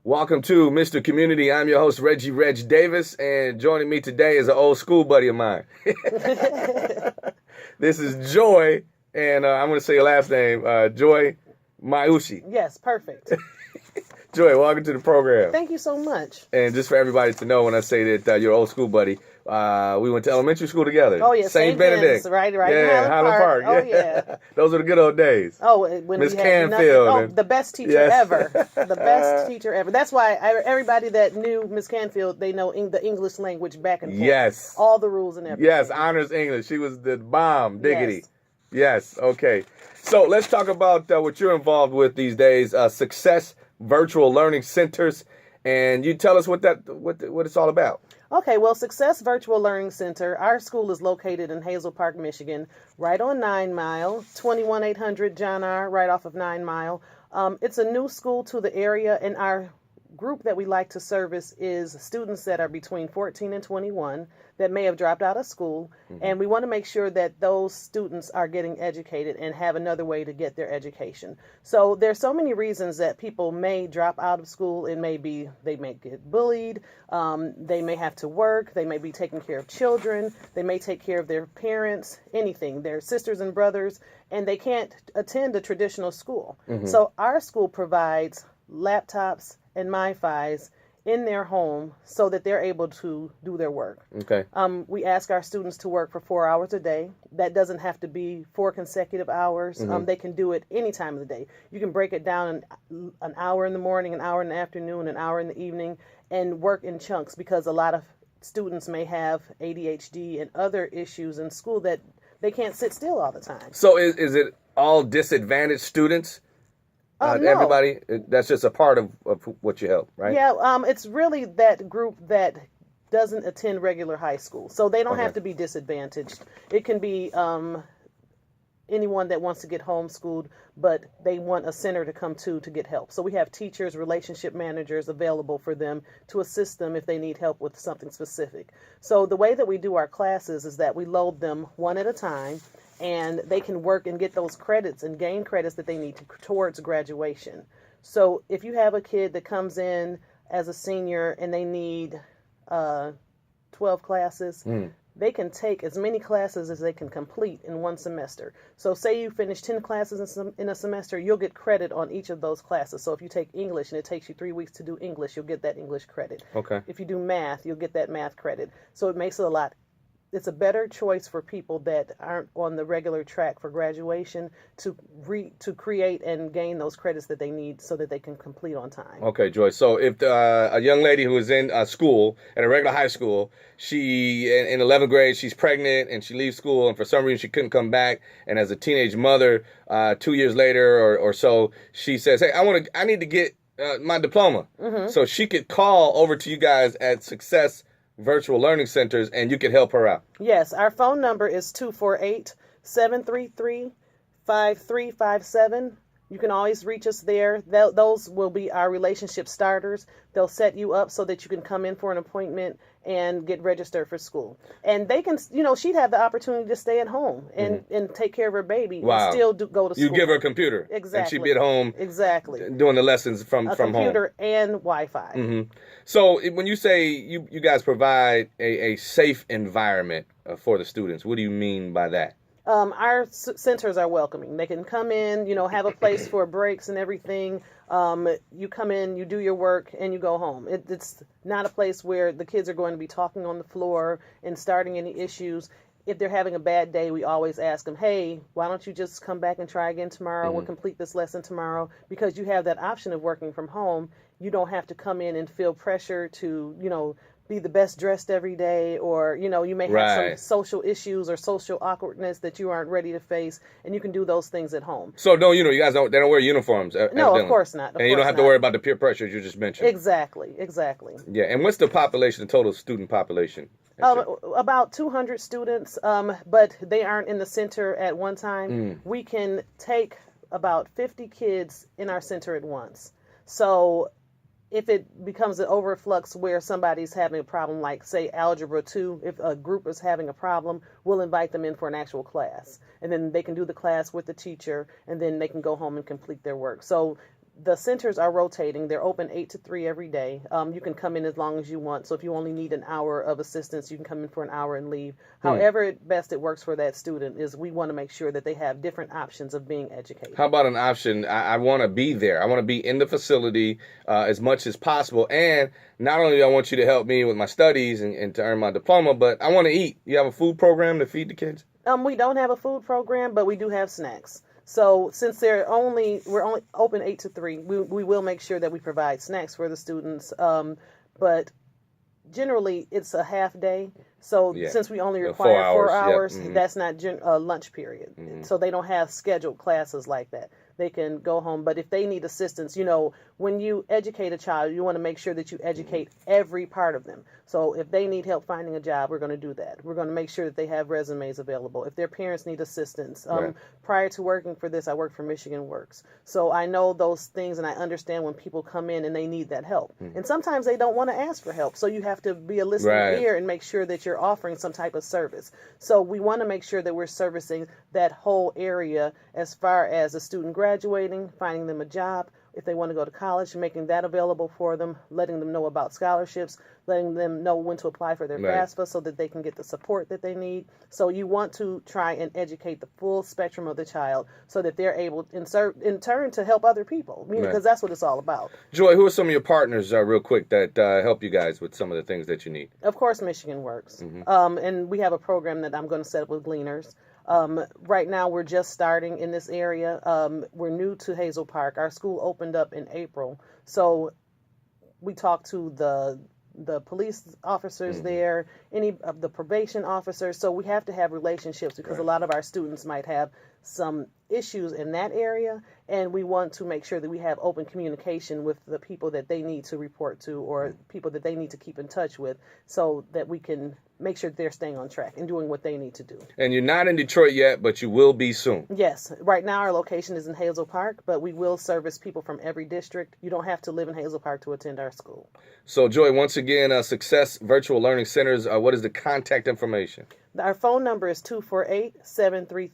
Welcome to Mr. Community. I'm your host, Reggie Reg Davis, and joining me today is an old school buddy of mine. This is Joy, and I'm going to say your last name, Joy Mausi. Yes, perfect. Joy, welcome to the program. Thank you so much. And just for everybody to know, when I say that you're an old school buddy, we went to elementary school together. Oh, yeah. St. Benedict. Penn's, right Yeah, in Highland Park. Park. Oh, yeah. Those are the good old days. Oh, when Miss we had Canfield. nothing. Oh, the best teacher ever. The best teacher ever. That's why everybody that knew Miss Canfield, they know the English language back and forth. Yes. All the rules and everything. Yes, honors English. She was the bomb. Diggity. Yes. Yes, okay. So let's talk about what you're involved with these days, Success Virtual Learning Centers. And you tell us what it's all about. Okay, well, Success Virtual Learning Center, our school is located in Hazel Park, Michigan, right on 9 Mile, 21800 John R., right off of 9 Mile. It's a new school to the area, and our group that we like to service is students that are between 14 and 21 that may have dropped out of school, and we want to make sure that those students are getting educated and have another way to get their education. So there's so many reasons that people may drop out of school. It may be they may get bullied, they may have to work, they may be taking care of children, they may take care of their parents, anything, their sisters and brothers, and they can't attend a traditional school. So our school provides laptops and MiFis in their home so that they're able to do their work. Okay. We ask our students to work for 4 hours a day. That doesn't have to be 4 consecutive hours. They can do it any time of the day. You can break it down an hour in the morning, an hour in the afternoon, an hour in the evening, and work in chunks, because a lot of students may have ADHD and other issues in school that they can't sit still all the time. So is it all disadvantaged students? No. Everybody, that's just a part of what you help, right? Yeah, it's really that group that doesn't attend regular high school. So they don't have to be disadvantaged. It can be anyone that wants to get homeschooled, but they want a center to come to get help. So we have teachers, relationship managers available for them to assist them if they need help with something specific. So the way that we do our classes is that we load them one at a time, and they can work and get those credits and gain credits that they need towards graduation. So if you have a kid that comes in as a senior and they need 12 classes, they can take as many classes as they can complete in one semester. So say you finish 10 classes in a semester, you'll get credit on each of those classes. So if you take English and it takes you 3 weeks to do English, you'll get that English credit. Okay. If you do math, you'll get that math credit. So it makes it it's a better choice for people that aren't on the regular track for graduation to create and gain those credits that they need so that they can complete on time. Okay, Joy. So if a young lady who is in school, at a regular high school, she in 11th grade, she's pregnant and she leaves school, and for some reason she couldn't come back, and as a teenage mother, 2 years later or so, she says, "Hey, I need to get my diploma." So she could call over to you guys at Success Virtual Learning Centers, and you can help her out. Yes, our phone number is 248-733-5357. You can always reach us there. Those will be our relationship starters. They'll set you up so that you can come in for an appointment and get registered for school. And they can, she'd have the opportunity to stay at home and take care of her baby and still go to school. You give her a computer. Exactly. And she'd be at home. Exactly. Doing the lessons from home. A computer and Wi-Fi. So when you say you guys provide a safe environment for the students, what do you mean by that? Our centers are welcoming. They can come in, have a place for breaks and everything. You come in, you do your work, and you go home. It's not a place where the kids are going to be talking on the floor and starting any issues. If they're having a bad day, we always ask them, "Hey, why don't you just come back and try again tomorrow? We'll complete this lesson tomorrow." Because you have that option of working from home. You don't have to come in and feel pressure to, be the best dressed every day, or, you may have some social issues or social awkwardness that you aren't ready to face, and you can do those things at home. So, no, you guys they don't wear uniforms. No, of course not. And you don't have to worry about the peer pressures you just mentioned. Exactly. Yeah, and what's the population, the total student population? About 200 students, but they aren't in the center at one time. We can take about 50 kids in our center at once. So if it becomes an overflux where somebody's having a problem, like, say, Algebra 2, if a group is having a problem, we'll invite them in for an actual class. And then they can do the class with the teacher, and then they can go home and complete their work. So The centers are rotating. They're open 8 to 3 every day. You can come in as long as you want. So if you only need an hour of assistance, you can come in for an hour and leave. However best it works for that student is we want to make sure that they have different options of being educated. How about an option? I want to be there. I want to be in the facility as much as possible. And not only do I want you to help me with my studies and to earn my diploma, but I want to eat. You have a food program to feed the kids? We don't have a food program, but we do have snacks. So since we're only open 8 to 3, we will make sure that we provide snacks for the students. But generally it's a half day. So since we only require 4 hours, that's not lunch period. So they don't have scheduled classes like that. They can go home. But if they need assistance, when you educate a child, you want to make sure that you educate every part of them. So if they need help finding a job, we're going to do that. We're going to make sure that they have resumes available. If their parents need assistance. Prior to working for this, I worked for Michigan Works. So I know those things, and I understand when people come in and they need that help. And sometimes they don't want to ask for help. So you have to be a listening ear and make sure that you're offering some type of service. So we want to make sure that we're servicing that whole area as far as a student graduating, finding them a job, if they want to go to college, making that available for them, letting them know about scholarships, letting them know when to apply for their FAFSA so that they can get the support that they need. So you want to try and educate the full spectrum of the child so that they're able, in turn, to help other people, because that's what it's all about. Joy, who are some of your partners, real quick, that help you guys with some of the things that you need? Of course, Michigan Works. And we have a program that I'm going to set up with Gleaners. Right now, we're just starting in this area. We're new to Hazel Park. Our school opened up in April. So we talked to the police officers there, any of the probation officers. So we have to have relationships because a lot of our students might have some issues in that area, and we want to make sure that we have open communication with the people that they need to report to or people that they need to keep in touch with so that we can make sure they're staying on track and doing what they need to do. And you're not in Detroit yet, but you will be soon. Yes. Right now our location is in Hazel Park, but we will service people from every district. You don't have to live in Hazel Park to attend our school. So, Joy, once again, Success Virtual Learning Centers, what is the contact information? Our phone number is 248-733